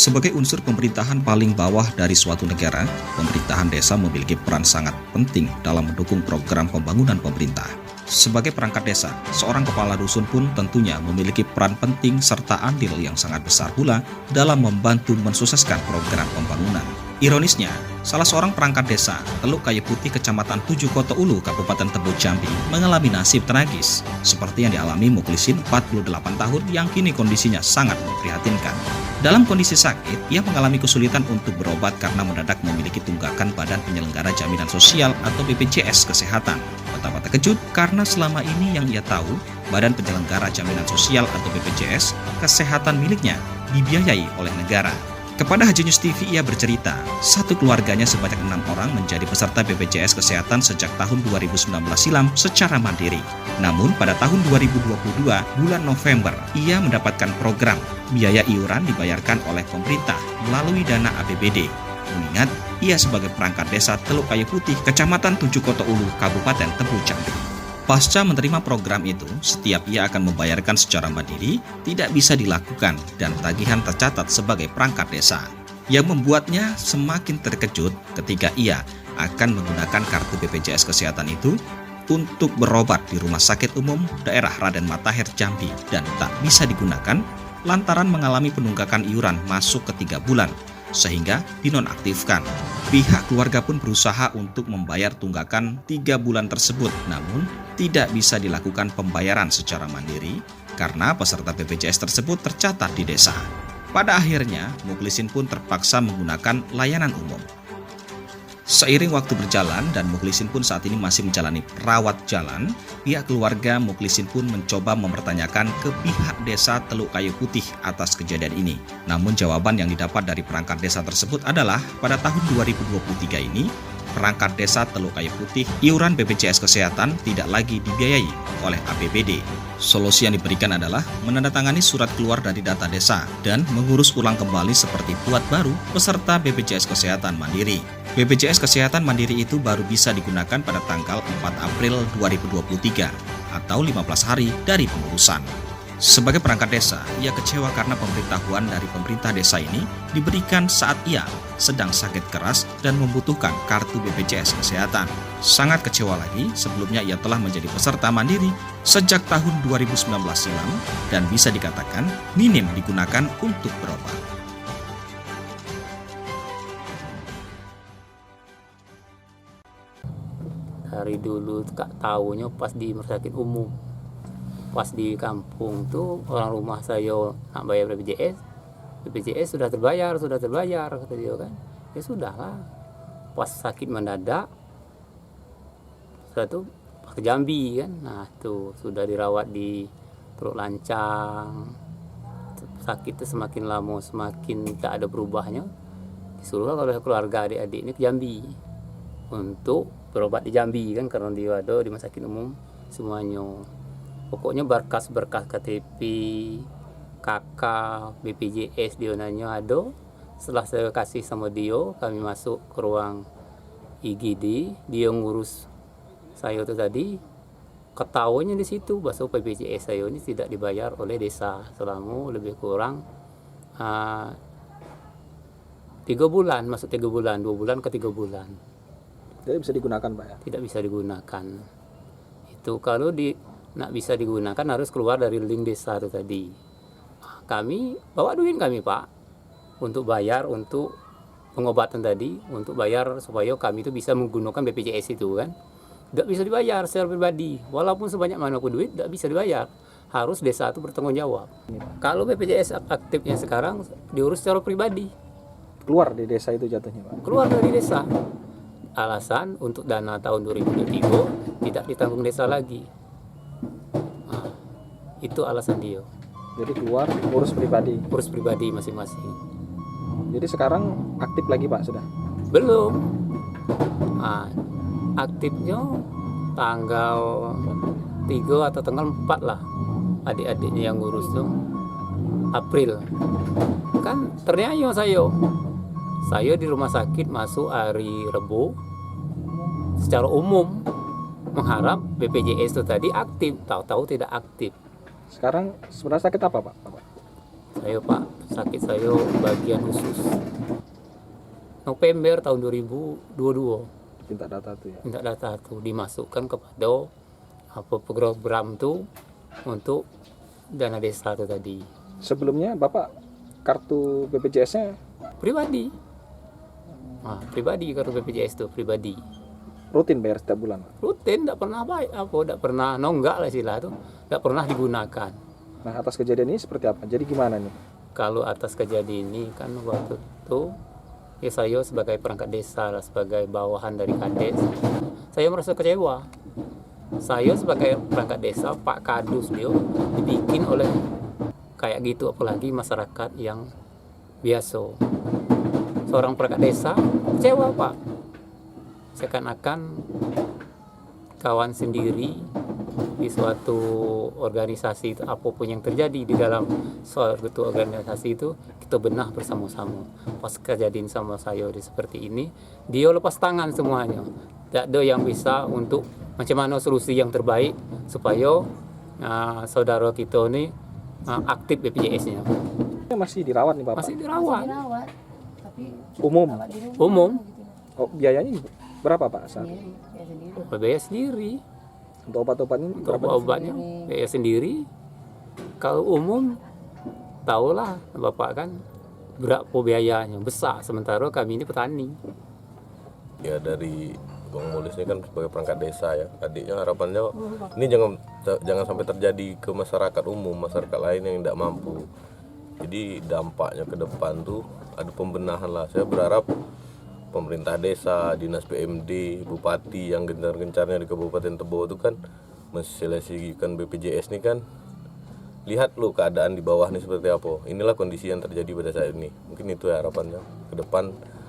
Sebagai unsur pemerintahan paling bawah dari suatu negara, pemerintahan desa memiliki peran sangat penting dalam mendukung program pembangunan pemerintah. Sebagai perangkat desa, seorang kepala dusun pun tentunya memiliki peran penting serta andil yang sangat besar pula dalam membantu mensukseskan program pembangunan. Ironisnya, salah seorang perangkat desa, Teluk Kayu Putih, Kecamatan Tujuh Koto Ulu, Kabupaten Tebo Jambi, mengalami nasib tragis, seperti yang dialami Mukhlisin 48 tahun yang kini kondisinya sangat memprihatinkan. Dalam kondisi sakit, ia mengalami kesulitan untuk berobat karena mendadak memiliki tunggakan Badan Penyelenggara Jaminan Sosial atau BPJS Kesehatan. Betapa terkejut karena selama ini yang ia tahu, Badan Penyelenggara Jaminan Sosial atau BPJS Kesehatan miliknya dibiayai oleh negara. Kepada Haji News TV ia bercerita, satu keluarganya sebanyak 6 orang menjadi peserta BPJS Kesehatan sejak tahun 2019 silam secara mandiri. Namun pada tahun 2022 bulan November, ia mendapatkan program biaya iuran dibayarkan oleh pemerintah melalui dana APBD. Mengingat ia sebagai perangkat desa Teluk Kayu Putih, Kecamatan Tujuh Koto Ulu, Kabupaten Tebo Jambi. Pasca menerima program itu, setiap ia akan membayarkan secara mandiri tidak bisa dilakukan dan tagihan tercatat sebagai perangkat desa. Yang membuatnya semakin terkejut ketika ia akan menggunakan kartu BPJS Kesehatan itu untuk berobat di Rumah Sakit Umum Daerah Raden Matahir Jambi dan tak bisa digunakan lantaran mengalami penunggakan iuran masuk ke 3 bulan sehingga dinonaktifkan. Pihak keluarga pun berusaha untuk membayar tunggakan 3 bulan tersebut, namun tidak bisa dilakukan pembayaran secara mandiri karena peserta BPJS tersebut tercatat di desa. Pada akhirnya, Mukhlisin pun terpaksa menggunakan layanan umum. Seiring waktu berjalan dan Mukhlisin pun saat ini masih menjalani rawat jalan, pihak keluarga Mukhlisin pun mencoba mempertanyakan ke pihak desa Teluk Kayu Putih atas kejadian ini. Namun jawaban yang didapat dari perangkat desa tersebut adalah pada tahun 2023 ini, perangkat desa Teluk Kayu Putih, iuran BPJS Kesehatan tidak lagi dibiayai oleh APBD. Solusi yang diberikan adalah menandatangani surat keluar dari data desa dan mengurus ulang kembali seperti buat baru peserta BPJS Kesehatan Mandiri. BPJS Kesehatan Mandiri itu baru bisa digunakan pada tanggal 4 April 2023 atau 15 hari dari pengurusan. Sebagai perangkat desa, ia kecewa karena pemberitahuan dari pemerintah desa ini diberikan saat ia sedang sakit keras dan membutuhkan kartu BPJS Kesehatan. Sangat kecewa lagi, sebelumnya ia telah menjadi peserta mandiri sejak tahun 2019 silam dan bisa dikatakan minim digunakan untuk berobat. Dari dulu Kak tahunya pas di rumah sakit umum, pas di kampung tuh orang rumah saya nak bayar BPJS sudah terbayar kata dia kan. Ya sudahlah, pas sakit mendadak setelah itu ke Jambi kan, nah tuh sudah dirawat di perut lancang, sakit itu semakin lama semakin tak ada berubahnya, disuruh oleh keluarga adik-adiknya ke Jambi untuk berobat di Jambi kan, karena dia ada di rumah sakit umum semuanya. Pokoknya berkas-berkas KTP, KK, BPJS dia nanya ada. Setelah saya kasih sama dia, kami masuk ke ruang IGD, dia ngurus saya itu tadi. Ketahuannya di situ bahwa BPJS saya ini tidak dibayar oleh desa selama lebih kurang 3 bulan, masuk 3 bulan, 2 bulan ke 3 bulan. Jadi bisa digunakan Pak ya? Tidak bisa digunakan. Itu kalau nak bisa digunakan harus keluar dari link desa itu tadi. Kami bawa duit kami Pak untuk bayar untuk pengobatan tadi, untuk bayar supaya kami itu bisa menggunakan BPJS itu kan. Tidak bisa dibayar secara pribadi, walaupun sebanyak manapun duit tidak bisa dibayar. Harus desa itu bertanggung jawab. Kalau BPJS aktifnya sekarang diurus secara pribadi. Keluar di desa itu jatuhnya Pak? Keluar dari desa. Alasan untuk dana tahun 2023 tidak ditanggung desa lagi. Nah, itu alasan dia. Jadi keluar urus pribadi masing-masing. Jadi sekarang aktif lagi Pak sudah? Belum. Nah, aktifnya tanggal 3 atau tanggal 4 lah. Adik-adiknya yang ngurus tuh April. Kan ternyata saya di rumah sakit masuk hari Rabu secara umum mengharap BPJS itu tadi aktif, tahu-tahu tidak aktif. Sekarang sebenarnya sakit apa Pak? Saya Pak, sakit saya bagian usus. November tahun 2022 Minta data tuh ya. minta data tuh dimasukkan kepada apa program tuh untuk dana desa itu tadi. Sebelumnya Bapak kartu BPJS-nya Pribadi. Nah, pribadi kartu BPJS itu pribadi. rutin bayar setiap bulan, Pak? Rutin, tidak pernah baik tidak pernah nonggak lah istilah itu, tidak pernah digunakan. Nah, atas kejadian ini seperti apa? Jadi gimana nih? Kalau atas kejadian ini kan waktu itu ya saya sebagai perangkat desa lah, sebagai bawahan dari kades, saya merasa kecewa. Saya sebagai perangkat desa, Pak Kadus dia dibikin oleh kayak gitu, apalagi masyarakat yang biasa. Seorang perangkat desa kecewa Pak, seakan-akan kawan sendiri di suatu organisasi itu, apapun yang terjadi di dalam suatu organisasi itu kita benah bersama-sama. Pas kejadian sama saya seperti ini, dia lepas tangan semuanya. Tidak ada yang bisa untuk macam mana solusi yang terbaik supaya saudara kita ini aktif BPJS-nya. Masih dirawat nih Bapak? Masih dirawat. Tapi Umum? Umum, Oh, biayanya berapa Pak saat? biaya sendiri. Untuk obat-obatnya Untuk berapa? obatnya biaya sendiri. Kalau umum, tahulah Bapak kan berapa biayanya, besar. Sementara kami ini petani. Ya dari Bang Mulis ini kan sebagai perangkat desa ya, adiknya harapannya ini jangan sampai terjadi ke masyarakat umum, masyarakat lain yang tidak mampu. Jadi dampaknya ke depan tuh ada pembenahan lah. Saya berharap pemerintah desa, dinas PMD, bupati yang gencar-gencarnya di Kabupaten Tebo itu kan mensosialisasikan BPJS ini kan, lihat lu keadaan di bawah nih seperti apa. Inilah kondisi yang terjadi pada saat ini. Mungkin itu ya harapannya ke depan